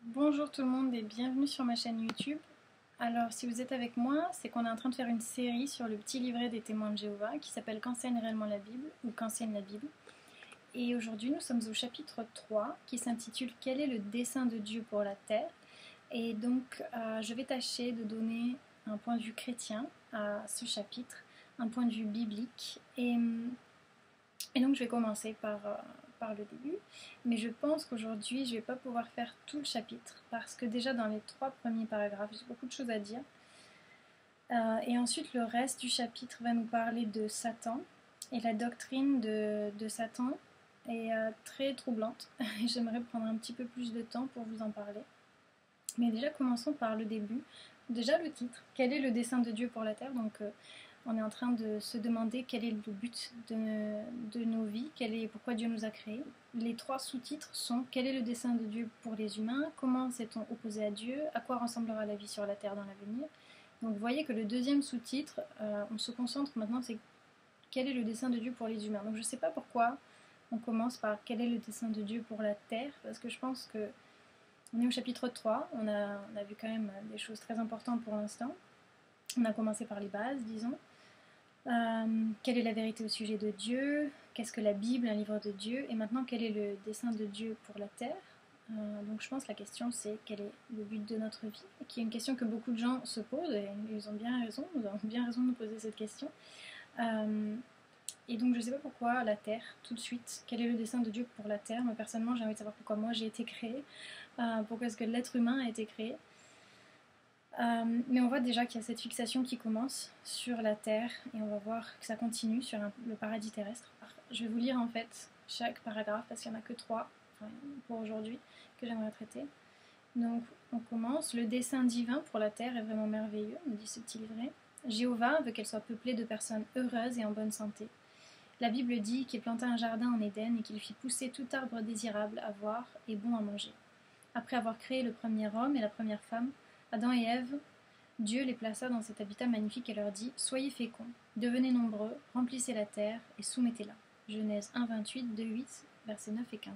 Bonjour tout le monde et bienvenue sur ma chaîne YouTube. Alors si vous êtes avec moi, c'est qu'on est en train de faire une série sur le petit livret des témoins de Jéhovah qui s'appelle Qu'enseigne réellement la Bible ou Qu'enseigne la Bible. Et aujourd'hui nous sommes au chapitre 3 qui s'intitule Quel est le dessein de Dieu pour la terre? Et donc je vais tâcher de donner un point de vue chrétien à ce chapitre, un point de vue biblique. Et donc je vais commencer par le début, mais je pense qu'aujourd'hui je ne vais pas pouvoir faire tout le chapitre parce que déjà dans les 3 premiers paragraphes j'ai beaucoup de choses à dire. Et ensuite le reste du chapitre va nous parler de Satan et la doctrine de Satan est très troublante. J'aimerais prendre un petit peu plus de temps pour vous en parler. Mais déjà commençons par le début. Déjà le titre, quel est le dessein de Dieu pour la terre? Donc on est en train de se demander quel est le but de nos vies, pourquoi Dieu nous a créés. Les 3 sous-titres sont quel est le dessein de Dieu pour les humains, comment s'est-on opposé à Dieu, à quoi ressemblera la vie sur la terre dans l'avenir. Donc vous voyez que le deuxième sous-titre, on se concentre maintenant, c'est quel est le dessein de Dieu pour les humains. Donc je ne sais pas pourquoi on commence par quel est le dessein de Dieu pour la terre, parce que je pense que on est au chapitre 3, on a vu quand même des choses très importantes pour l'instant. On a commencé par les bases, disons. Quelle est la vérité au sujet de Dieu? Qu'est-ce que la Bible, un livre de Dieu? Et maintenant, quel est le dessein de Dieu pour la terre? Donc je pense que la question c'est quel est le but de notre vie, qui est une question que beaucoup de gens se posent et ils ont bien raison, nous avons bien raison de nous poser cette question. Et donc je ne sais pas pourquoi la terre, tout de suite, quel est le dessein de Dieu pour la terre? Moi personnellement j'ai envie de savoir pourquoi moi j'ai été créée, pourquoi est-ce que l'être humain a été créé. Mais on voit déjà qu'il y a cette fixation qui commence sur la terre et on va voir que ça continue sur le paradis terrestre. Alors, je vais vous lire en fait chaque paragraphe parce qu'il n'y en a que 3 pour aujourd'hui que j'aimerais traiter. Donc on commence. Le dessein divin pour la terre est vraiment merveilleux, nous dit ce petit livret. Jéhovah veut qu'elle soit peuplée de personnes heureuses et en bonne santé. La Bible dit qu'il planta un jardin en Éden et qu'il fit pousser tout arbre désirable à voir et bon à manger. Après avoir créé le premier homme et la première femme, Adam et Ève, Dieu les plaça dans cet habitat magnifique et leur dit « Soyez féconds, devenez nombreux, remplissez la terre et soumettez-la. » Genèse 1, 28, 2, 8, versets 9 et 15.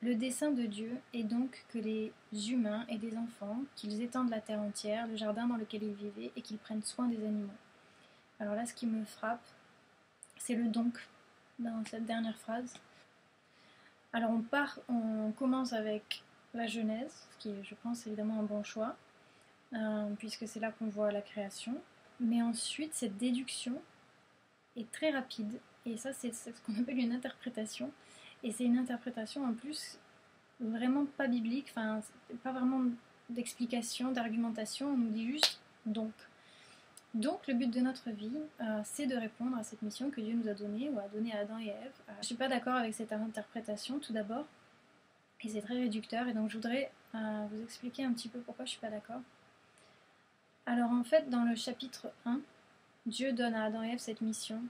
Le dessein de Dieu est donc que les humains aient des enfants, qu'ils étendent la terre entière, le jardin dans lequel ils vivaient et qu'ils prennent soin des animaux. Alors là, ce qui me frappe, c'est le donc dans cette dernière phrase. Alors on commence avec la Genèse, ce qui est, je pense, évidemment un bon choix. Puisque c'est là qu'on voit la création. Mais ensuite, cette déduction est très rapide, et ça, c'est ce qu'on appelle une interprétation. Et c'est une interprétation en plus vraiment pas biblique, enfin, pas vraiment d'explication, d'argumentation, on nous dit juste donc. Donc, le but de notre vie, c'est de répondre à cette mission que Dieu nous a donnée, ou a donnée à Adam et Ève. Je ne suis pas d'accord avec cette interprétation, tout d'abord, et c'est très réducteur, et donc je voudrais vous expliquer un petit peu pourquoi je ne suis pas d'accord. Alors en fait, dans le chapitre 1, Dieu donne à Adam et Ève cette mission.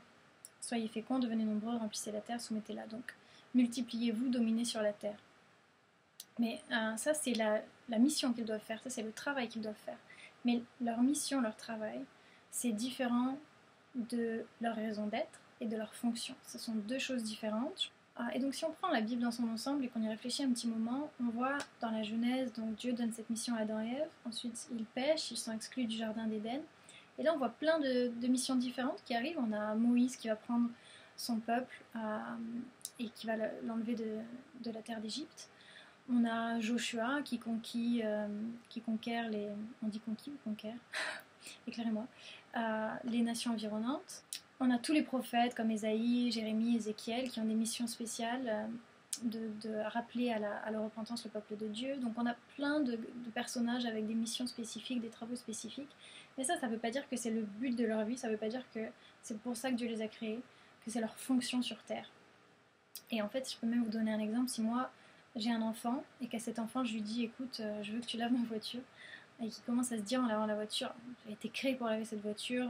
Soyez féconds, devenez nombreux, remplissez la terre, soumettez-la donc. Multipliez-vous, dominez sur la terre. Mais ça, c'est la mission qu'ils doivent faire, ça, c'est le travail qu'ils doivent faire. Mais leur mission, leur travail, c'est différent de leur raison d'être et de leur fonction. Ce sont 2 choses différentes. Et donc si on prend la Bible dans son ensemble et qu'on y réfléchit un petit moment, on voit dans la Genèse, donc Dieu donne cette mission à Adam et Ève, ensuite ils pêchent, ils sont exclus du jardin d'Éden, et là on voit plein de missions différentes qui arrivent. On a Moïse qui va prendre son peuple et qui va l'enlever de la terre d'Égypte. On a Joshua qui conquiert les... On dit conquis ou conquiert? Éclairez-moi. Les nations environnantes. On a tous les prophètes comme Ésaïe, Jérémie, Ézéchiel qui ont des missions spéciales de rappeler à la repentance le peuple de Dieu. Donc on a plein de personnages avec des missions spécifiques, des travaux spécifiques. Mais ça ne veut pas dire que c'est le but de leur vie, ça ne veut pas dire que c'est pour ça que Dieu les a créés, que c'est leur fonction sur terre. Et en fait, je peux même vous donner un exemple. Si moi j'ai un enfant et qu'à cet enfant je lui dis écoute, je veux que tu laves ma voiture, et qui commence à se dire en lavant la voiture, j'ai été créé pour laver cette voiture,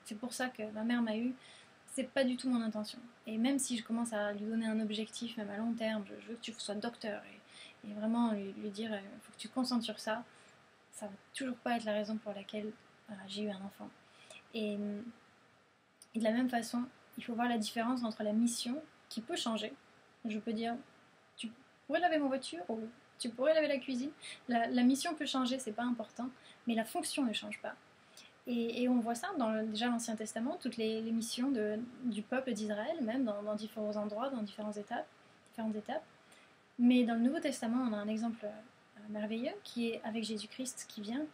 c'est pour ça que ma mère m'a eu, c'est pas du tout mon intention. Et même si je commence à lui donner un objectif, même à long terme, je veux que tu sois docteur, et vraiment lui dire il faut que tu te concentres sur ça, ça va toujours pas être la raison pour laquelle j'ai eu un enfant. Et de la même façon, il faut voir la différence entre la mission qui peut changer. Je peux dire tu pourrais laver ma voiture, ou tu pourrais laver la cuisine. La mission peut changer, c'est pas important, mais la fonction ne change pas. Et on voit ça dans déjà l'Ancien Testament, toutes les missions du peuple d'Israël, même dans différents endroits, dans différentes étapes. Mais dans le Nouveau Testament, on a un exemple merveilleux qui est avec Jésus-Christ qui vient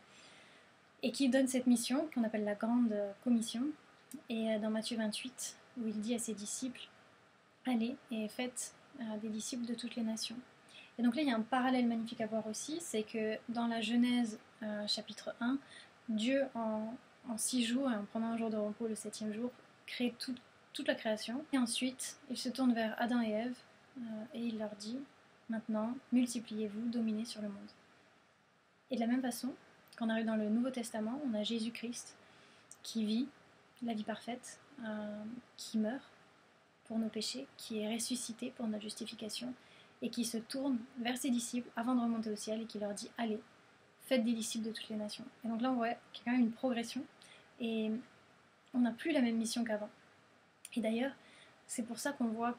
et qui donne cette mission qu'on appelle la Grande Commission. Et dans Matthieu 28, où il dit à ses disciples, allez et faites des disciples de toutes les nations. Et donc là, il y a un parallèle magnifique à voir aussi, c'est que dans la Genèse chapitre 1, Dieu en 6 jours, et en prenant un jour de repos le 7e jour, crée toute la création. Et ensuite, il se tourne vers Adam et Ève et il leur dit, maintenant, multipliez-vous, dominez sur le monde. Et de la même façon, quand on arrive dans le Nouveau Testament, on a Jésus-Christ qui vit la vie parfaite, qui meurt pour nos péchés, qui est ressuscité pour notre justification, et qui se tourne vers ses disciples avant de remonter au ciel et qui leur dit « Allez, faites des disciples de toutes les nations ». Et donc là, on voit qu'il y a quand même une progression, et on n'a plus la même mission qu'avant. Et d'ailleurs, c'est pour ça qu'on voit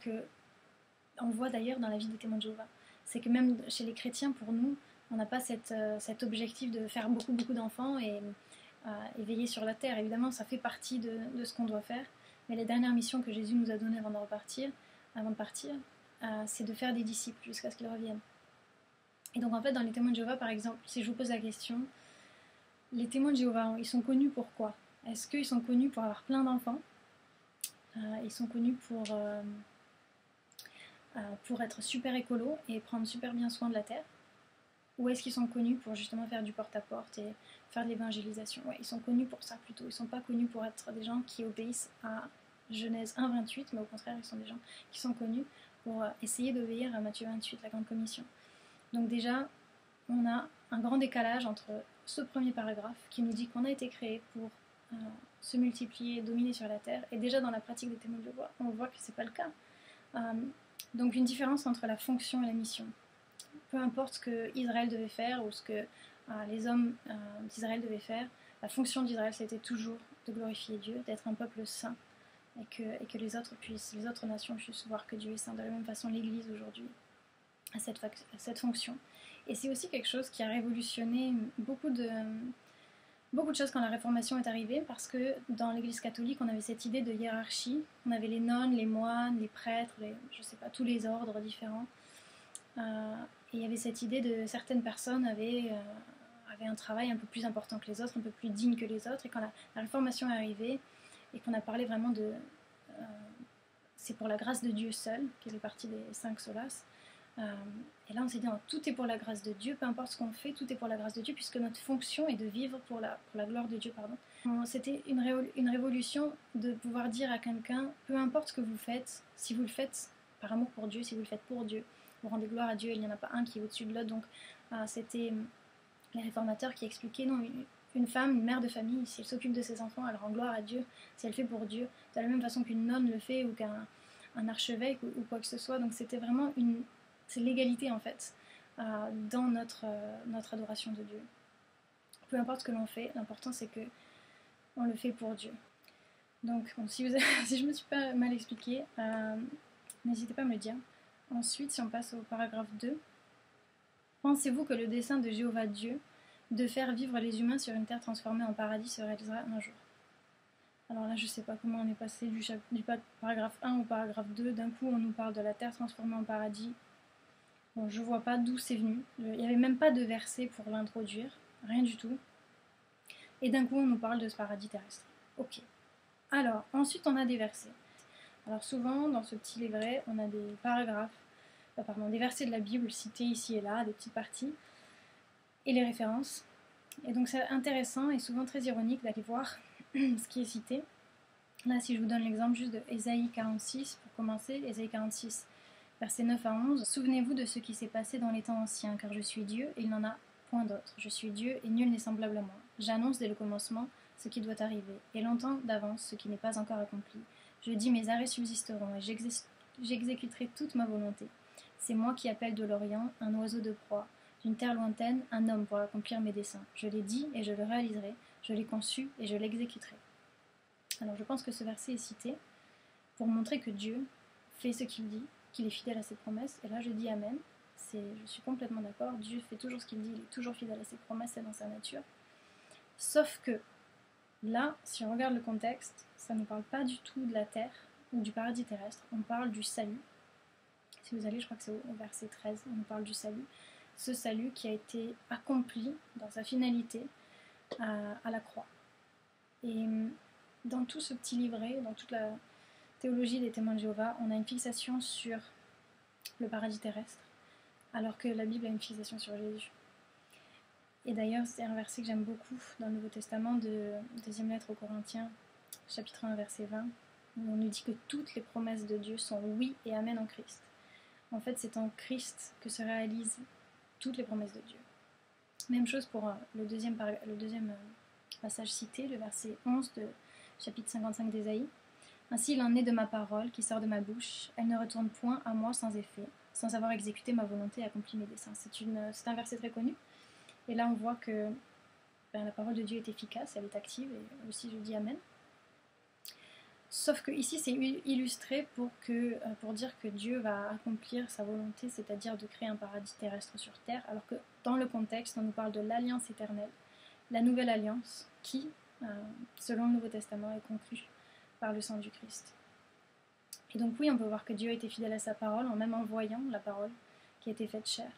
d'ailleurs dans la vie des témoins de Jéhovah, c'est que même chez les chrétiens, pour nous, on n'a pas cet objectif de faire beaucoup d'enfants et veiller sur la terre. Évidemment, ça fait partie de ce qu'on doit faire, mais les dernières missions que Jésus nous a données avant de partir, c'est de faire des disciples jusqu'à ce qu'ils reviennent. Et donc en fait, dans les témoins de Jéhovah, par exemple, si je vous pose la question, les témoins de Jéhovah, ils sont connus pour quoi? Est-ce qu'ils sont connus pour avoir plein d'enfants? Ils sont connus pour être super écolos et prendre super bien soin de la terre? Ou est-ce qu'ils sont connus pour justement faire du porte-à-porte et faire de l'évangélisation? Ouais, ils sont connus pour ça plutôt. Ils ne sont pas connus pour être des gens qui obéissent à Genèse 1,28, mais au contraire, ils sont des gens qui sont connus pour essayer d'obéir à Matthieu 28, la Grande Commission. Donc déjà, on a un grand décalage entre ce premier paragraphe qui nous dit qu'on a été créé pour se multiplier, dominer sur la terre, et déjà dans la pratique des témoins de Jéhovah, on voit que ce n'est pas le cas. Donc une différence entre la fonction et la mission. Peu importe ce que Israël devait faire ou ce que les hommes d'Israël devaient faire, la fonction d'Israël c'était toujours de glorifier Dieu, d'être un peuple saint et que les autres nations puissent voir que Dieu est saint. De la même façon, l'Église aujourd'hui a cette fonction. Et c'est aussi quelque chose qui a révolutionné beaucoup de choses quand la Réformation est arrivée, parce que dans l'Église catholique, on avait cette idée de hiérarchie. On avait les nonnes, les moines, les prêtres, tous les ordres différents. Et il y avait cette idée de certaines personnes avaient un travail un peu plus important que les autres, un peu plus digne que les autres. Et quand la Réformation est arrivée et qu'on a parlé vraiment de c'est pour la grâce de Dieu seul, qui fait partie des 5 solas. Et là on s'est dit non, tout est pour la grâce de Dieu, peu importe ce qu'on fait, tout est pour la grâce de Dieu, puisque notre fonction est de vivre pour la gloire de Dieu. C'était une révolution de pouvoir dire à quelqu'un, peu importe ce que vous faites, si vous le faites par amour pour Dieu, si vous le faites pour Dieu, vous rendez gloire à Dieu, il n'y en a pas un qui est au-dessus de l'autre. Donc c'était les réformateurs qui expliquaient, non, une femme, une mère de famille, si elle s'occupe de ses enfants, elle rend gloire à Dieu, si elle fait pour Dieu, de la même façon qu'une nonne le fait, ou qu'un archevêque, ou quoi que ce soit. Donc c'était vraiment c'est l'égalité en fait, dans notre adoration de Dieu. Peu importe ce que l'on fait, l'important c'est que on le fait pour Dieu. Donc bon, si je me suis pas mal expliquée, n'hésitez pas à me le dire. Ensuite, si on passe au paragraphe 2, pensez-vous que le dessein de Jéhovah Dieu de faire vivre les humains sur une terre transformée en paradis se réalisera un jour? Alors là, je sais pas comment on est passé du paragraphe 1 au paragraphe 2. D'un coup, on nous parle de la terre transformée en paradis. Bon, je vois pas d'où c'est venu. Il n'y avait même pas de verset pour l'introduire, rien du tout. Et d'un coup, on nous parle de ce paradis terrestre. Ok. Alors, ensuite, on a des versets. Alors souvent, dans ce petit livret, on a des des versets de la Bible cités ici et là, des petites parties, et les références. Et donc c'est intéressant et souvent très ironique d'aller voir ce qui est cité. Là, si je vous donne l'exemple juste de Ésaïe 46, pour commencer, Ésaïe 46, versets 9 à 11. « Souvenez-vous de ce qui s'est passé dans les temps anciens, car je suis Dieu et il n'en a point d'autre. Je suis Dieu et nul n'est semblable à moi. J'annonce dès le commencement ce qui doit arriver, et longtemps d'avance ce qui n'est pas encore accompli. Je dis mes arrêts subsisteront et j'exécuterai toute ma volonté. C'est moi qui appelle de l'Orient un oiseau de proie, d'une terre lointaine un homme pour accomplir mes desseins. Je l'ai dit et je le réaliserai, je l'ai conçu et je l'exécuterai. » Alors je pense que ce verset est cité pour montrer que Dieu fait ce qu'il dit, qu'il est fidèle à ses promesses, et là je dis Amen. Je suis complètement d'accord. Dieu fait toujours ce qu'il dit, il est toujours fidèle à ses promesses, c'est dans sa nature. Sauf que là, si on regarde le contexte, ça ne parle pas du tout de la terre ou du paradis terrestre, on parle du salut. Si vous allez, je crois que c'est au verset 13, on parle du salut. Ce salut qui a été accompli dans sa finalité à la croix. Et dans tout ce petit livret, dans toute la théologie des témoins de Jéhovah, on a une fixation sur le paradis terrestre, alors que la Bible a une fixation sur Jésus. Et d'ailleurs, c'est un verset que j'aime beaucoup dans le Nouveau Testament, de deuxième lettre aux Corinthiens, chapitre 1, verset 20, où on nous dit que toutes les promesses de Dieu sont oui et amen en Christ. En fait, c'est en Christ que se réalisent toutes les promesses de Dieu. Même chose pour le deuxième passage cité, le verset 11 de chapitre 55 d'Ésaïe. Ainsi il en est de ma parole qui sort de ma bouche, elle ne retourne point à moi sans effet, sans avoir exécuté ma volonté et accompli mes desseins. C'est un verset très connu. Et là on voit que la parole de Dieu est efficace, elle est active, et aussi je dis amen. Sauf que ici c'est illustré pour dire que Dieu va accomplir sa volonté, c'est-à-dire de créer un paradis terrestre sur terre, alors que dans le contexte on nous parle de l'alliance éternelle, la nouvelle alliance qui, selon le Nouveau Testament, est conclue par le sang du Christ. Et donc oui, on peut voir que Dieu a été fidèle à sa parole, en même envoyant la parole qui a été faite chair.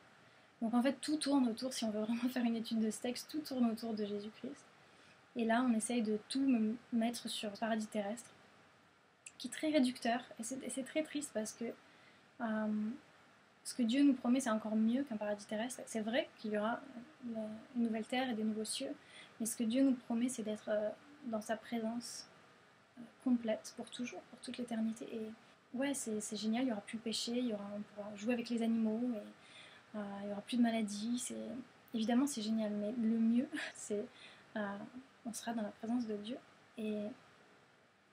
Donc en fait, tout tourne autour, si on veut vraiment faire une étude de ce texte, tout tourne autour de Jésus-Christ. Et là, on essaye de tout mettre sur le paradis terrestre, qui est très réducteur, et c'est très triste parce que ce que Dieu nous promet, c'est encore mieux qu'un paradis terrestre. C'est vrai qu'il y aura une nouvelle terre et des nouveaux cieux, mais ce que Dieu nous promet, c'est d'être dans sa présence complète pour toujours, pour toute l'éternité. Et ouais, c'est génial, il n'y aura plus de péché, on pourra jouer avec les animaux, et il n'y aura plus de maladies. Évidemment, c'est génial, mais le mieux, c'est on sera dans la présence de Dieu. Et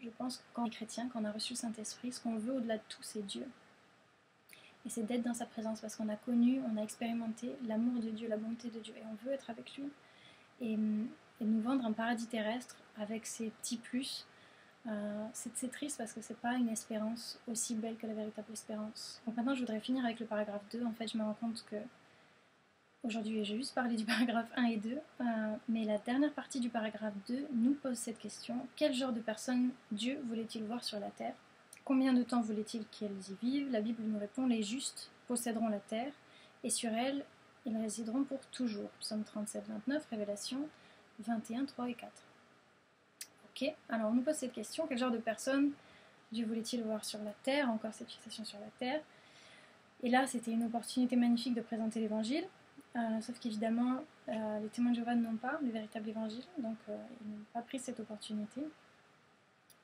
je pense que quand on est chrétien, quand on a reçu le Saint-Esprit, ce qu'on veut au-delà de tout, c'est Dieu. Et c'est d'être dans sa présence parce qu'on a connu, on a expérimenté l'amour de Dieu, la bonté de Dieu. Et on veut être avec lui. Et nous vendre un paradis terrestre avec ses petits plus, c'est triste parce que c'est pas une espérance aussi belle que la véritable espérance. Donc maintenant, je voudrais finir avec le paragraphe 2. En fait, je me rends compte que aujourd'hui, j'ai juste parlé du paragraphe 1 et 2, mais la dernière partie du paragraphe 2 nous pose cette question. Quel genre de personnes Dieu voulait-il voir sur la terre? Combien de temps voulait-il qu'elles y vivent? La Bible nous répond, les justes posséderont la terre, et sur elle, ils résideront pour toujours. Psaume 37, 29, Révélation 21, 3 et 4. Ok, alors on nous pose cette question, quel genre de personnes Dieu voulait-il voir sur la terre? Encore cette fixation sur la terre. Et là, c'était une opportunité magnifique de présenter l'évangile. Sauf qu'évidemment, les témoins de Jéhovah n'ont pas le véritable évangile, donc ils n'ont pas pris cette opportunité.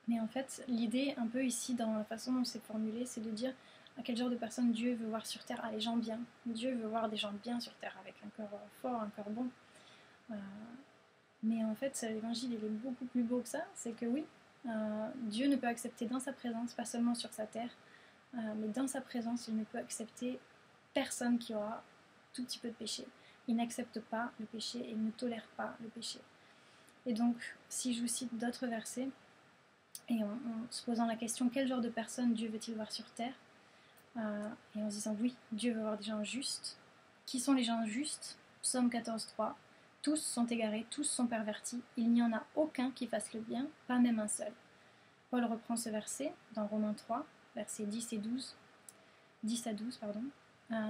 Mais en fait, l'idée un peu ici, dans la façon dont c'est formulé, c'est de dire à quel genre de personnes Dieu veut voir sur terre. Ah, les gens bien. Dieu veut voir des gens bien sur terre, avec un cœur fort, un cœur bon. Mais en fait, l'évangile, il est beaucoup plus beau que ça. C'est que oui, Dieu ne peut accepter dans sa présence, pas seulement sur sa terre, mais dans sa présence, il ne peut accepter personne qui aura tout petit peu de péché. Il n'accepte pas le péché et il ne tolère pas le péché. Et donc, si je vous cite d'autres versets, et en se posant la question quel genre de personnes Dieu veut-il voir sur terre, et en se disant oui, Dieu veut voir des gens justes. Qui sont les gens justes? Psaume 14, 3. Tous sont égarés, tous sont pervertis, il n'y en a aucun qui fasse le bien, pas même un seul. Paul reprend ce verset dans Romains 3, versets 10 à 12,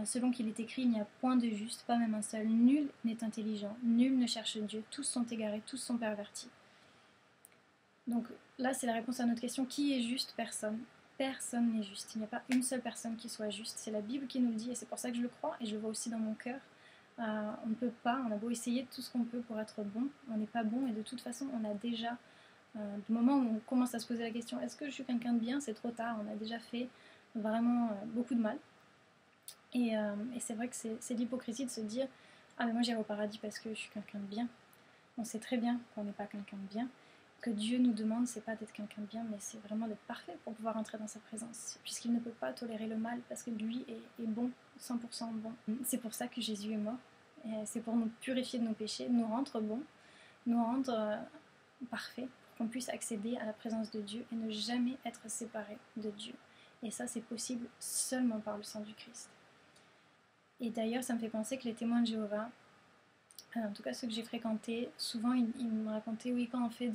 selon qu'il est écrit, il n'y a point de juste, pas même un seul, nul n'est intelligent, nul ne cherche Dieu, tous sont égarés, tous sont pervertis. Donc là, c'est la réponse à notre question, qui est juste? Personne. Personne n'est juste. Il n'y a pas une seule personne qui soit juste. C'est la Bible qui nous le dit et c'est pour ça que je le crois et je le vois aussi dans mon cœur. On ne peut pas, on a beau essayer tout ce qu'on peut pour être bon, on n'est pas bon et de toute façon, on a déjà, du moment où on commence à se poser la question, est-ce que je suis quelqu'un de bien? C'est trop tard, on a déjà fait vraiment beaucoup de mal. Et c'est vrai que c'est l'hypocrisie de se dire, ah mais moi j'irai au paradis parce que je suis quelqu'un de bien. On sait très bien qu'on n'est pas quelqu'un de bien. Que Dieu nous demande, c'est pas d'être quelqu'un de bien, mais c'est vraiment d'être parfait pour pouvoir entrer dans sa présence, puisqu'il ne peut pas tolérer le mal, parce que lui est bon, 100% bon. C'est pour ça que Jésus est mort, et c'est pour nous purifier de nos péchés, nous rendre bons, nous rendre parfaits, pour qu'on puisse accéder à la présence de Dieu et ne jamais être séparés de Dieu. Et ça, c'est possible seulement par le sang du Christ. Et d'ailleurs, ça me fait penser que les témoins de Jéhovah, en tout cas ceux que j'ai fréquentés, souvent ils me racontaient, oui, quand on fait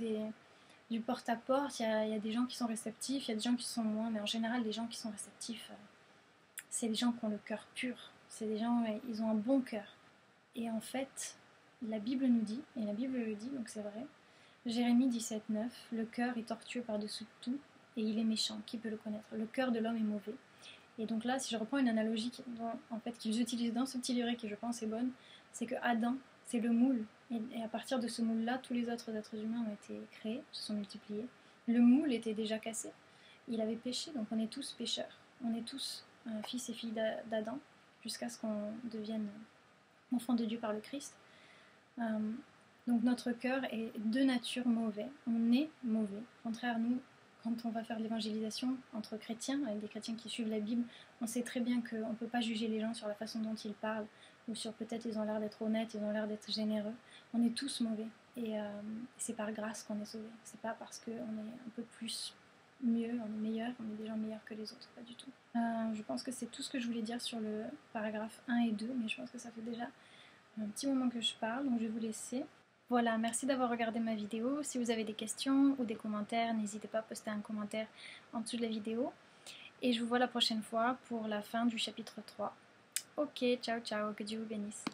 du porte-à-porte, il y a des gens qui sont réceptifs, il y a des gens qui sont moins, mais en général, les gens qui sont réceptifs, c'est les gens qui ont le cœur pur. C'est des gens, ils ont un bon cœur. Et en fait, la Bible nous dit, et la Bible le dit, donc c'est vrai, Jérémie 17,9, le cœur est tortueux par-dessous tout, et il est méchant, qui peut le connaître? Le cœur de l'homme est mauvais. Et donc là, si je reprends une analogie en fait, qu'ils utilisent dans ce petit livret qui, je pense, est bonne, c'est que Adam, c'est le moule. Et à partir de ce moule-là, tous les autres êtres humains ont été créés, se sont multipliés. Le moule était déjà cassé. Il avait péché, donc on est tous pécheurs. On est tous fils et filles d'Adam, jusqu'à ce qu'on devienne enfants de Dieu par le Christ. Donc notre cœur est de nature mauvais. On est mauvais. Au contraire, nous, quand on va faire l'évangélisation entre chrétiens, avec des chrétiens qui suivent la Bible, on sait très bien qu'on ne peut pas juger les gens sur la façon dont ils parlent, ou sur peut-être ils ont l'air d'être honnêtes, ils ont l'air d'être généreux. On est tous mauvais. Et c'est par grâce qu'on est sauvés. C'est pas parce qu'on est un peu plus mieux, on est meilleur, on est des gens meilleurs que les autres, pas du tout. Je pense que c'est tout ce que je voulais dire sur le paragraphe 1 et 2, mais je pense que ça fait déjà un petit moment que je parle, donc je vais vous laisser. Voilà, merci d'avoir regardé ma vidéo. Si vous avez des questions ou des commentaires, n'hésitez pas à poster un commentaire en dessous de la vidéo. Et je vous vois la prochaine fois pour la fin du chapitre 3. Ok, ciao ciao, que Dieu vous bénisse.